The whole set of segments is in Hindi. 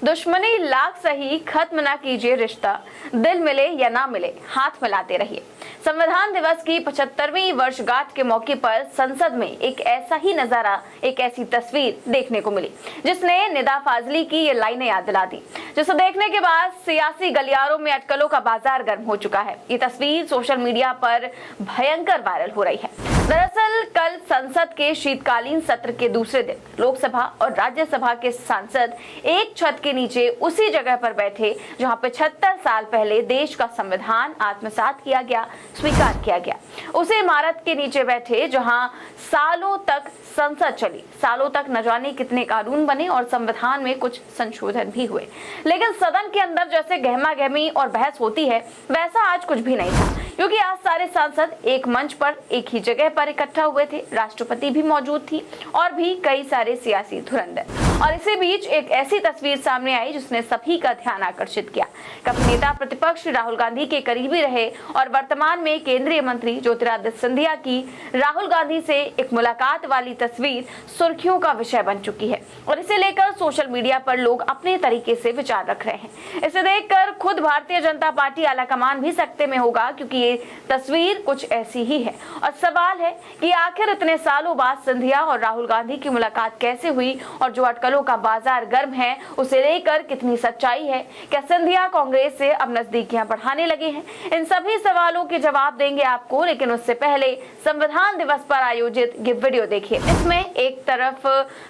दुश्मनी लाख सही, खत्म ना कीजिए रिश्ता, दिल मिले या ना मिले हाथ मिलाते रहिए। संविधान दिवस की 75वीं वर्षगांठ के मौके पर संसद में एक ऐसा ही नजारा, एक ऐसी तस्वीर देखने को मिली जिसने निदा फाजली की ये लाइनें याद दिला दी, जिसे देखने के बाद सियासी गलियारों में अटकलों का बाजार गर्म हो चुका है। ये तस्वीर सोशल मीडिया पर भयंकर वायरल हो रही है। दरअसल कल संसद के शीतकालीन सत्र के दूसरे दिन लोकसभा और राज्यसभा के सांसद एक छत के नीचे उसी जगह पर बैठे जहां 75 साल पहले देश का संविधान आत्मसात किया गया, स्वीकार किया गया। उसी इमारत के नीचे बैठे जहां सालों तक संसद चली, सालों तक न जाने कितने कानून बने और संविधान में कुछ संशोधन भी हुए, लेकिन सदन के अंदर जैसे गहमा गहमी और बहस होती है वैसा आज कुछ भी नहीं था, क्योंकि आज सारे सांसद एक मंच पर एक ही जगह पर इकट्ठा हुए थे। राष्ट्रपति भी मौजूद थी और भी कई सारे सियासी धुरंधर। और इसी बीच एक ऐसी तस्वीर सामने आई जिसने सभी का ध्यान आकर्षित किया। कभी नेता प्रतिपक्ष राहुल गांधी के करीबी रहे और वर्तमान में केंद्रीय मंत्री ज्योतिरादित्य सिंधिया की राहुल गांधी से एक मुलाकात वाली तस्वीर सुर्खियों का विषय बन चुकी है और इसे लेकर सोशल मीडिया पर लोग अपने तरीके से विचार रख रहे हैं। इसे देखकर खुद भारतीय जनता पार्टी आलाकमान भी सकते में होगा, क्योंकि ये तस्वीर कुछ ऐसी ही है। और सवाल है कि आखिर इतने सालों बाद सिंधिया और राहुल गांधी की मुलाकात कैसे हुई और जो अटकलों का बाजार गर्म है उसे लेकर कितनी सच्चाई है। क्या सिंधिया कांग्रेस से अब नजदीकियां बढ़ाने लगे हैं? इन सभी सवालों के जवाब देंगे आपको, लेकिन उससे पहले संविधान दिवस पर आयोजित ये वीडियो देखिए। इसमें एक तरफ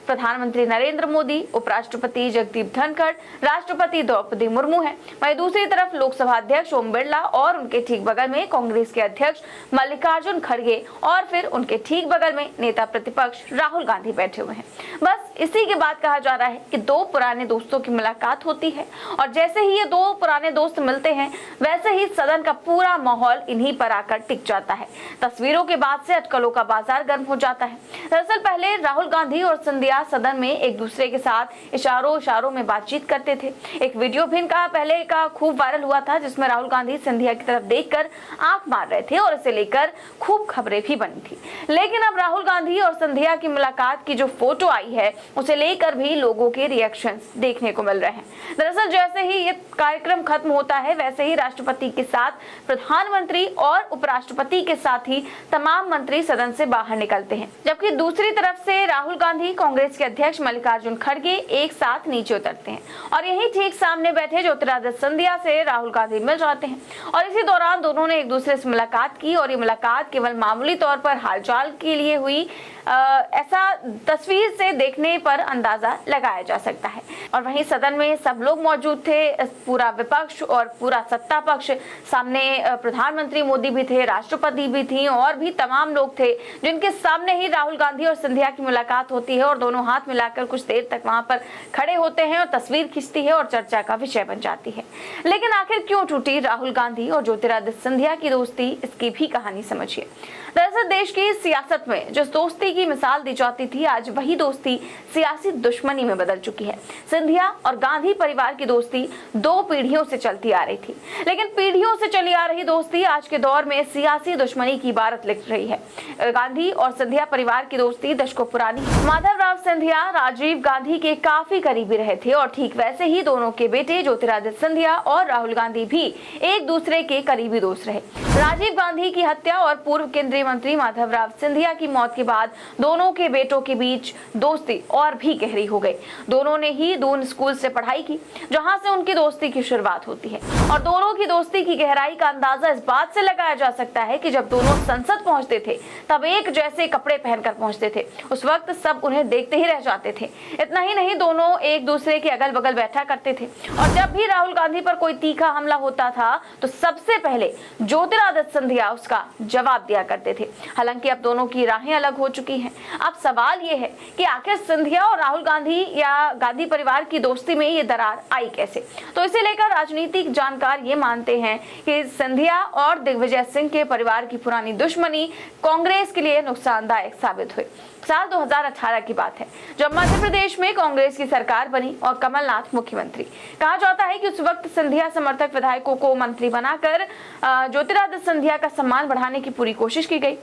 प्रधानमंत्री नरेंद्र मोदी, उपराष्ट्रपति जगदीप धनखड़, राष्ट्रपति द्रौपदी मुर्मू है, वहीं दूसरी तरफ लोकसभा अध्यक्ष ओम बिरला और उनके ठीक बगल में कांग्रेस के अध्यक्ष मल्लिकार्जुन खड़गे और फिर उनके ठीक बगल में नेता प्रतिपक्ष राहुल गांधी बैठे हुए हैं। बस इसी के बाद कहा जा रहा है कि दो पुराने दोस्तों की मुलाकात होती है और जैसे ही ये दो पुराने दोस्त मिलते हैं वैसे ही सदन का पूरा माहौल इन्हीं पर आकर टिक जाता है। तस्वीरों के बाद से अटकलों का बाजार गर्म हो जाता है। दरअसल पहले राहुल गांधी और सिंधिया सदन में एक दूसरे के साथ इशारों में बातचीत करते थे। एक वीडियो भी इनका पहले का खूब वायरल हुआ था जिसमें राहुल गांधी सिंधिया की तरफ देखकर आंख मार रहे थे और इसे लेकर खूब खबरें भी बनी थी। लेकिन अब राहुल गांधी और सिंधिया की मुलाकात की जो फोटो आई है उसे लेकर भी लोगों के रिएक्शंस देखने को मिल रहे हैं। दरअसल जैसे ही ये कार्यक्रम खत्म होता है वैसे ही राष्ट्रपति के साथ प्रधानमंत्री और उपराष्ट्रपति के साथ ही तमाम मंत्री सदन से बाहर निकलते हैं, जबकि दूसरी तरफ से राहुल गांधी, कांग्रेस के अध्यक्ष मल्लिकार्जुन खड़गे एक साथ नीचे उतरते हैं और यही ठीक सामने बैठे ज्योतिरादित्य सिंधिया से राहुल गांधी मिल जाते हैं और इसी दौरान दोनों ने एक दूसरे से मुलाकात की और ये मुलाकात केवल मामूली तौर पर हालचाल के लिए हुई, ऐसा तस्वीर से देखने पर अंदाजा लगाया जा सकता है। और वहीं सदन में सब लोग मौजूद थे, पूरा विपक्ष और पूरा सत्ता पक्ष, सामने प्रधानमंत्री मोदी भी थे, राष्ट्रपति भी थी और भी तमाम लोग थे जिनके सामने ही राहुल गांधी और सिंधिया की मुलाकात होती है और दोनों हाथ मिलाकर कुछ देर तक वहां पर खड़े होते हैं और तस्वीर खींचती है और चर्चा का विषय बन जाती है। लेकिन आखिर क्यों टूटी राहुल गांधी और ज्योतिरादित्य सिंधिया की दोस्ती, इसकी भी कहानी समझिए। दरअसल देश की सियासत में जिस दोस्ती की मिसाल दी जाती थी आज वही दोस्ती सियासी दुश्मनी में बदल चुकी है। सिंधिया और गांधी परिवार की दोस्ती 2 पीढ़ियों से चलती आ रही थी, लेकिन पीढ़ियों से चली आ रही दोस्ती आज के दौर में सियासी दुश्मनी की इबारत लिख रही है। गांधी और सिंधिया परिवार की दोस्ती दशकों पुरानी। माधवराव सिंधिया राजीव गांधी के काफी करीबी रहे थे और ठीक वैसे ही दोनों के बेटे ज्योतिरादित्य सिंधिया और राहुल गांधी भी एक दूसरे के करीबी दोस्त रहे। राजीव गांधी की हत्या और पूर्व केंद्रीय मंत्री माधवराव सिंधिया की मौत के बाद दोनों के बेटों के बीच दोस्ती और भी गहरी हो गई। दोनों ने ही दून स्कूल से पढ़ाई की जहां से उनकी दोस्ती की शुरुआत होती है और दोनों की दोस्ती की गहराई का अंदाजा इस बात से लगाया जा सकता है कि जब दोनों संसद पहुंचते थे तब एक जैसे कपड़े पहनकर पहुंचते थे। उस वक्त सब उन्हें देखते ही रह जाते थे। इतना ही नहीं, दोनों एक दूसरे के अगल बगल बैठा करते थे और जब भी राहुल गांधी पर कोई तीखा हमला होता था तो सबसे पहले ज्योतिरादित्य सिंधिया उसका जवाब दिया करते थे। हालांकि अब दोनों की राहें अलग हो चुकी हैं। अब सवाल ये है कि आखिर सिंधिया और राहुल गांधी या गांधी परिवार की दोस्ती में ये दरार आई कैसे। तो इसे लेकर राजनीतिक जानकार ये मानते हैं कि सिंधिया और दिग्विजय सिंह के परिवार की पुरानी दुश्मनी कांग्रेस के लिए नुकसानदायक साबित हुई। साल 2018 की बात है जब मध्य प्रदेश में कांग्रेस की सरकार बनी और कमलनाथ मुख्यमंत्री। कहा जाता है कि उस वक्त सिंधिया समर्थक विधायकों को मंत्री बनाकर ज्योतिरादित्य सिंधिया का सम्मान बढ़ाने की पूरी कोशिश की गई।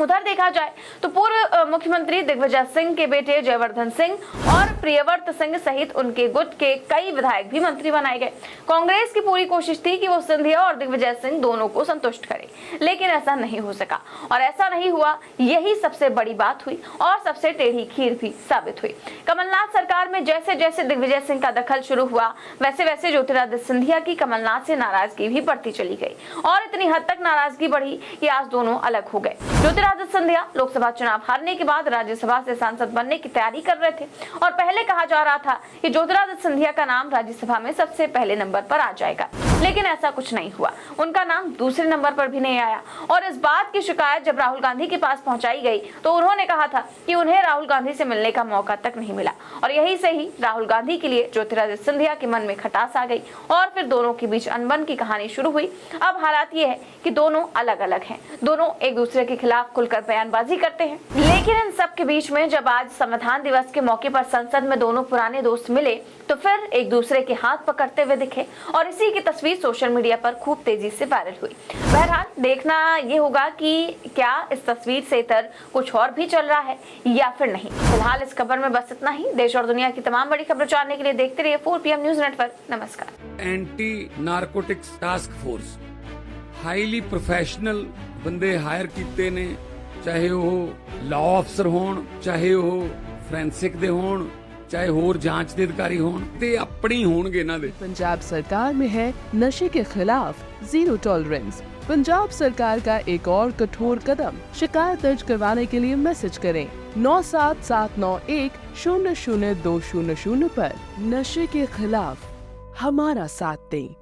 उधर देखा जाए तो पूर्व मुख्यमंत्री दिग्विजय सिंह के बेटे जयवर्धन सिंह और प्रियव्रत सिंह सहित उनके गुट के कई विधायक भी मंत्री बनाए गए। कांग्रेस की पूरी कोशिश थी कि वो सिंधिया और दिग्विजय सिंह दोनों को संतुष्ट करे, लेकिन ऐसा नहीं हो सका और ऐसा नहीं हुआ, यही सबसे बड़ी बात हुई और सबसे टेढ़ी खीर भी साबित हुई। कमलनाथ सरकार में जैसे जैसे दिग्विजय सिंह का दखल शुरू हुआ, वैसे वैसे ज्योतिरादित्य सिंधिया की कमलनाथ से नाराजगी भी बढ़ती चली गई और इतनी हद तक नाराजगी बढ़ी कि आज दोनों अलग हो गए। ज्योतिरादित्य सिंधिया लोकसभा चुनाव हारने के बाद राज्यसभा से सांसद बनने की तैयारी कर रहे थे और पहले कहा जा रहा था कि ज्योतिरादित्य सिंधिया का नाम राज्यसभा में सबसे पहले नंबर पर आ जाएगा, लेकिन ऐसा कुछ नहीं हुआ। उनका नाम दूसरे नंबर पर भी नहीं आया और इस बात की शिकायत जब राहुल गांधी के पास पहुंचाई गई तो उन्होंने कहा था कि उन्हें राहुल गांधी से मिलने का मौका तक नहीं मिला और यही से ही राहुल गांधी के लिए ज्योतिरादित्य सिंधिया के मन में खटास आ गई और फिर दोनों के बीच अनबन की कहानी शुरू हुई। अब हालात ये है कि दोनों अलग अलग हैं, दोनों एक दूसरे के खिलाफ खुलकर बयानबाजी करते हैं, लेकिन इन सब के बीच में जब आज संविधान दिवस के मौके पर संसद में दोनों पुराने दोस्त मिले तो फिर एक दूसरे के हाथ पकड़ते हुए दिखे और इसी की तस्वीर सोशल मीडिया पर खूब तेजी से वायरल हुई। बहरहाल देखना ये होगा कि क्या इस तस्वीर से इतर कुछ और भी चल रहा है या फिर नहीं। फिलहाल इस खबर में बस इतना ही। देश और दुनिया की तमाम बड़ी खबरें जानने के लिए देखते रहिए 4 PM न्यूज नेटवर्क। नमस्कार। Anti narcotics task force highly professional बंदे हायर कीते ने, चाहे वो लॉ अफसर होण, चाहे वो फोरेंसिक दे होण, चाहे होर जांच दे अधिकारी होण, ते अपनी होणगे इन्हां दे। पंजाब सरकार में है नशे के खिलाफ जीरो टॉलरेंस। पंजाब सरकार का एक और कठोर कदम। शिकायत दर्ज करवाने के लिए मैसेज करें 97791 00200 पर। नशे के खिलाफ हमारा साथ दें।